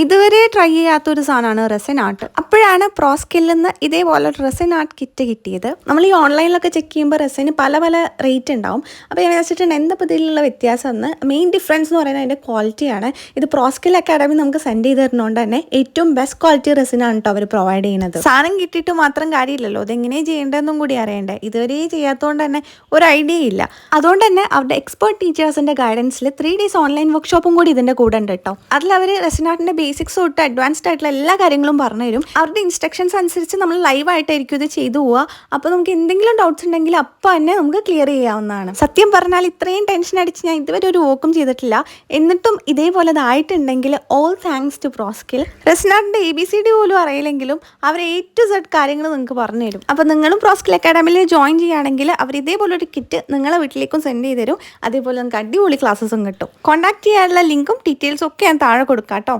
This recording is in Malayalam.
ഇതുവരെ ട്രൈ ചെയ്യാത്തൊരു സാധനമാണ് റെസിൻ ആർട്ട്. അപ്പോഴാണ് പ്രോസ്കില്ലിൽ നിന്ന് ഇതേപോലെ റെസിൻ ആർട്ട് കിറ്റ് കിട്ടിയത്. നമ്മൾ ഈ ഓൺലൈനിലൊക്കെ ചെക്ക് ചെയ്യുമ്പോൾ റെസിന് പല പല റേറ്റ് ഉണ്ടാവും. അപ്പോൾ ഞാൻ വെച്ചിട്ടുണ്ട് എന്താ ഇതിലുള്ള വ്യത്യാസം എന്ന്. മെയിൻ ഡിഫറൻസ് എന്ന് പറയുന്നത് അതിൻ്റെ ക്വാളിറ്റിയാണ്. ഇത് പ്രോസ്കിൽ അക്കാഡമി നമുക്ക് സെൻഡ് ചെയ്ത് തരുന്നതുകൊണ്ട് തന്നെ ഏറ്റവും ബെസ്റ്റ് ക്വാളിറ്റി റെസിനാണ് കേട്ടോ അവർ പ്രൊവൈഡ് ചെയ്യുന്നത്. സാധനം കിട്ടിയിട്ട് മാത്രം കാര്യമില്ലല്ലോ, അതെങ്ങനെയാണ് ചെയ്യേണ്ടതെന്നും കൂടി അറിയണ്ടേ. ഇതുവരെ ചെയ്യാത്തതുകൊണ്ട് തന്നെ ഒരു ഐഡിയ ഇല്ല. അതുകൊണ്ട് തന്നെ അവരുടെ എക്സ്പേർട്ട് ടീച്ചേഴ്സിൻ്റെ ഗൈഡൻസിൽ 3 days ഓൺലൈൻ വർക്ക്ഷോപ്പും കൂടി ഇതിൻ്റെ കൂടെ ഉണ്ട് കേട്ടോ. അതിൽ അവർ റെസിൻ ആർട്ടിൻ്റെ ബേസിക്സ് തൊട്ട് അഡ്വാൻസ്ഡ് ആയിട്ടുള്ള എല്ലാ കാര്യങ്ങളും പറഞ്ഞു തരും. അവരുടെ ഇൻസ്ട്രക്ഷൻസ് അനുസരിച്ച് നമ്മൾ ലൈവായിട്ടായിരിക്കും ഇത് ചെയ്തു പോവുക. അപ്പോൾ നമുക്ക് എന്തെങ്കിലും ഡൗട്ട്സ് ഉണ്ടെങ്കിൽ അപ്പോൾ തന്നെ നമുക്ക് ക്ലിയർ ചെയ്യാവുന്നതാണ്. സത്യം പറഞ്ഞാൽ ഇത്രയും ടെൻഷൻ അടിച്ച് ഞാൻ ഇതുവരെ ഒരു വർക്കും ചെയ്തിട്ടില്ല. എന്നിട്ടും ഇതേപോലെ ഇതായിട്ടുണ്ടെങ്കിൽ all thanks to ProSkill. Resin ആർട്ടിൻ്റെ ABCD പോലും അറിയില്ലെങ്കിലും അവർ A to Z കാര്യങ്ങൾ നിങ്ങൾക്ക് പറഞ്ഞു തരും. അപ്പോൾ നിങ്ങളും പ്രോസ്കിൽ അക്കാഡമിയിൽ ജോയിൻ ചെയ്യുകയാണെങ്കിൽ അവർ ഇതേപോലെ ഒരു കിറ്റ് നിങ്ങളെ വീട്ടിലേക്കും സെൻഡ് ചെയ്ത് തരും. അതേപോലെ നിങ്ങൾക്ക് അടിപൊളി ക്ലാസ്സസും കിട്ടും. കോൺടാക്ട് ചെയ്യാനുള്ള ലിങ്കും ഡീറ്റെയിൽസും ഒക്കെ ഞാൻ താഴെ കൊടുക്കാം കേട്ടോ.